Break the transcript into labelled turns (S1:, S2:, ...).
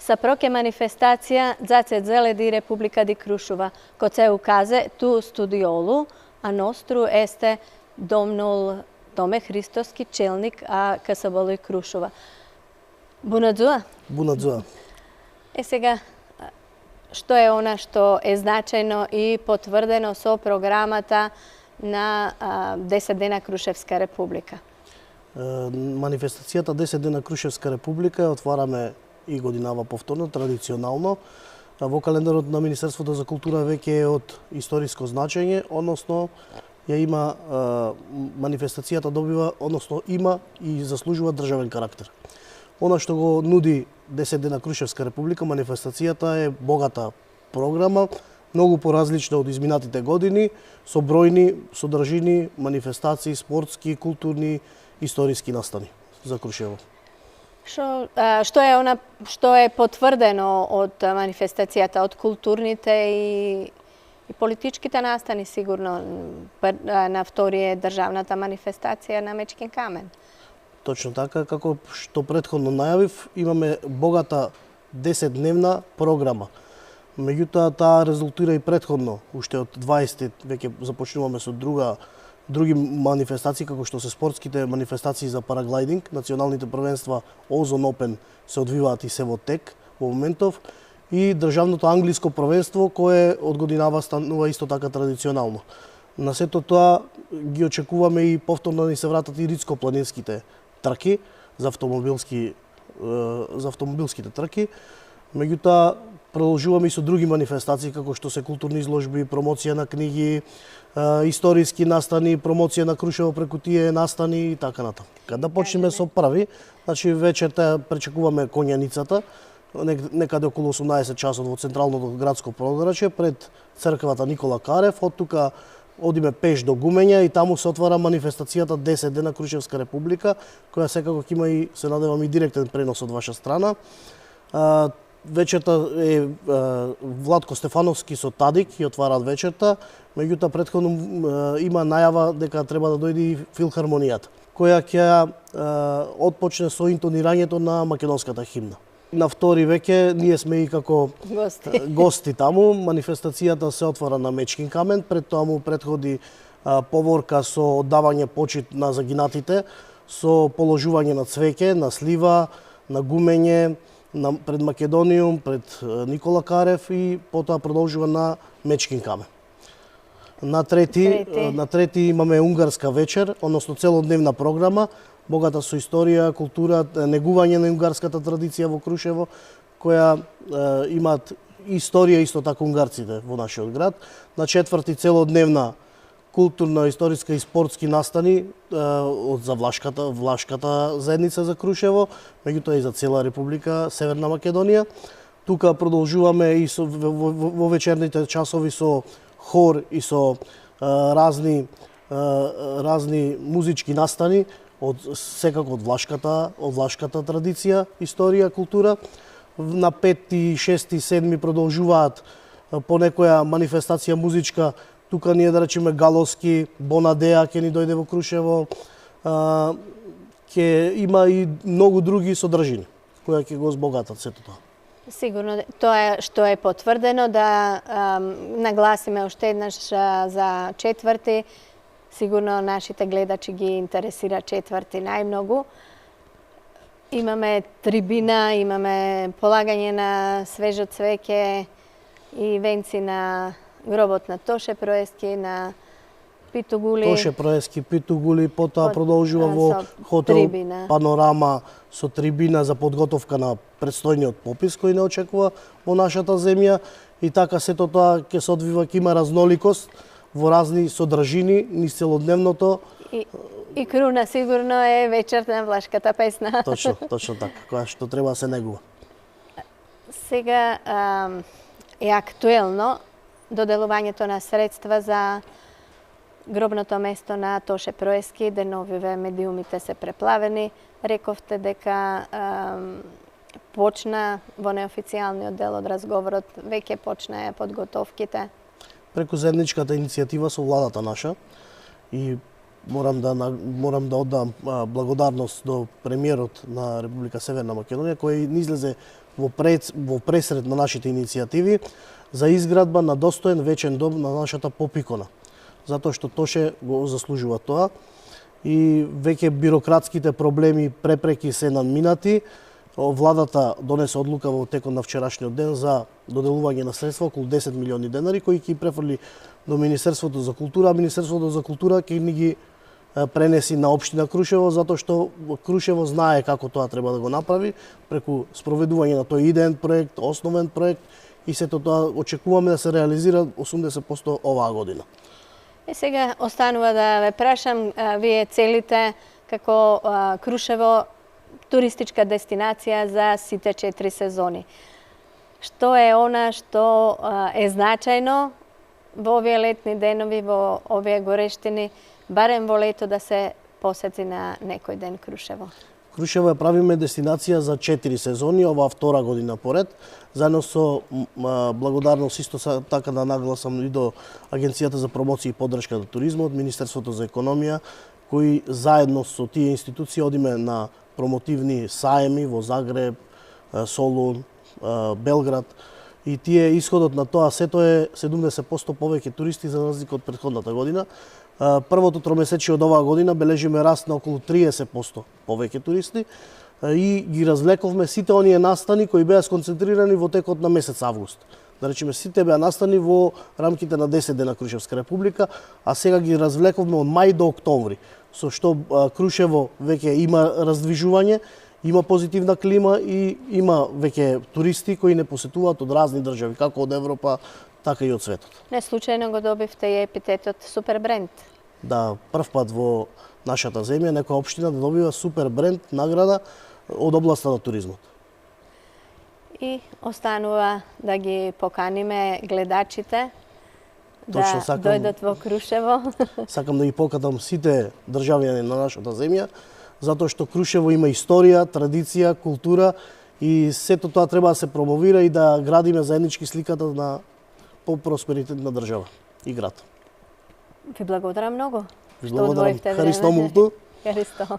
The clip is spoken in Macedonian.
S1: Saproche manifestația Zațe Zeledi Republica di Crușova. Coțe ucaze tu studiolu, a nostru este domnul Tome Hristoski, čelnik a KSB-ului Crușova. Bună ziua!
S2: Bună ziua!
S1: Сега, što je ono što je značajno i potvrdeno so programata na 10 dena Kruševska republika?
S2: Манифестацијата 10 дена Крушевска република ја отвараме и годинава повторно, традиционално. Во календарот на Министерството за култура веќе е од историско значење, односно ја има манифестацијата добива, односно има и заслужува државен карактер. Она што го нуди 10 дена Крушевска република, манифестацијата е богата програма, многу поразлична од изминатите години, со бројни содржини, манифестации, спортски, културни, историски настани за Крушево.
S1: Што е потврдено од манифестацијата, од културните и политичките настани, сигурно на втори е државната манифестација на Мечкин камен?
S2: Точно така, како што претходно најавив, имаме богата 10-дневна програма. Меѓутоа, таа резултира и претходно, уште од 20 веќе започнуваме со други манифестации, како што се спортските манифестации за параглайдинг, националните првенства Озон Опен се одвиваат и се во тек во моментов, и државното англиско првенство, кое од годинава станува исто така традиционално. На сето тоа ги очекуваме и повторно да ни се вратат и ридско-планинските трки за автомобилските трки. Меѓутоа, продолжуваме и со други манифестации, како што се културни изложби, промоција на книги, историски настани, промоција на Крушево преку тие настани и така натаму. Када почнеме со први, значи вечерта пречекуваме конјаницата, некаде околу 18 часот во централното градско подрачје пред црквата Никола Карев, од тука одиме пеш до Гумења и таму се отвара манифестацијата 10 дена Крушевска република, која секако ќе има и, се надевам, и директен пренос од ваша страна. Вечерта е Владко Стефановски со Тадик и отвараат вечерта, меѓутоа претходно има најава дека треба да дојде и филхармонијата, која ќе отпочне со интонирањето на македонската химна. На втори веќе ние сме и како гости таму. Манифестацијата се отвара на Мечкин камен, пред тоа му претходи поворка со оддавање почит на загинатите, со положување на цвеќе, на слива, на гумење, пред Македониум, пред Никола Карев и потоа продолжува на Мечкин камен. На трети имаме унгарска вечер, односно целодневна програма, богата со историја, култура, негување на унгарската традиција во Крушево, која имаат историја исто така унгарците во нашиот град. На четврти целодневна културна, историска и спортски настани за влашката заедница за Крушево, меѓутоа и за цела Република Северна Македонија. Тука продолжуваме и во вечерните часови со хор и со разни музички настани, секако од влашката традиција, историја, култура. На 5, 6, 7 продолжуваат по некоја манифестација музичка. Тука ние, да речеме, Галоски, Бонадеа ќе ни дојде во Крушево. Ќе има и многу други содржини која ќе го збогатат сето тоа.
S1: Сигурно, тоа што е потврдено, да нагласиме уште еднаш за четврти. Сигурно нашите гледачи ги интересира четврти најмногу. Имаме трибина, имаме полагање на свежо цвеќе и венци на гробот на Тоше Проески, на Питугули.
S2: Тоше Проески, Питугули, потоа продолжува во хотел Панорама со трибина за подготовка на предстојниот попис кој не очекува во нашата земја, и така сето тоа ќе се одвива, ќе има разноликост во разни содржини низ целодневното.
S1: И круна сигурно е вечерта на влашката песна.
S2: Точно така, која што треба да се негува.
S1: Сега е актуелно доделувањето на средства за гробното место на Тоше Проески, деновиве медиумите се преплавени. Рековте дека почна во неофицијалниот дел од разговорот, веќе почнаа подготовките.
S2: Преку заедничката иницијатива со владата наша, и морам да оддам благодарност до премиерот на Република Северна Македонија, кој ни излезе во пресред на нашите иницијативи за изградба на достоен вечен дом на нашата поп-икона. Затоа што Тоше го заслужува тоа и веќе бирократските проблеми, препреки се надминати. Владата донесе одлука во текот на вчерашниот ден за доделување на средства околу 10 милиони денари кои ќе префрли до Министерството за култура, а Министерството за култура ќе ни ги пренеси на општина Крушево, затоа што Крушево знае како тоа треба да го направи преку спроведување на тој идеен проект, основен проект и сето тоа очекуваме да се реализира 80% оваа година.
S1: Сега останува да ве прашам, вие целите како Крушево туристичка дестинација за сите 4 сезони. Што е она што е значајно во овие летни денови, во овие горештини, барем во лето да се посети на некој ден Крушево?
S2: Крушево ја правиме дестинација за 4 сезони, оваа втора година поред. Заедно со благодарност исто така да нагласам и до Агенцијата за промоција и поддршка на туризмот, Министерството за економија, кои заедно со тие институции одиме на промотивни саеми во Загреб, Солун, Белград. И тие исходот на тоа сето е 70% повеќе туристи за разлика од претходната година. Првото тромесечие од оваа година бележиме раст на околу 30% повеќе туристи и ги развлековме сите оние настани кои беа сконцентрирани во текот на месец август. Да речеме, сите беа настани во рамките на 10 дена Крушевска република, а сега ги развлековме од мај до октомври, со што Крушево веќе има раздвижување, има позитивна клима и има веќе туристи кои не посетуваат од разни држави, како од Европа, така и од светот.
S1: Не случајно го добивте и епитетот супер бренд.
S2: Да, прв пат во нашата земја некоја општина да добива супер бренд награда од областа на туризмот.
S1: И останува да ги поканиме гледачите да дојдат во Крушево.
S2: Сакам да ги поканам сите државјани на нашата земја, затоа што Крушево има историја, традиција, култура и сето тоа треба да се промовира и да градиме заеднички сликата на по-просперитетна држава и град.
S1: Ви благодарам многу.
S2: Ви благодарам. Харисто.
S1: Харисто.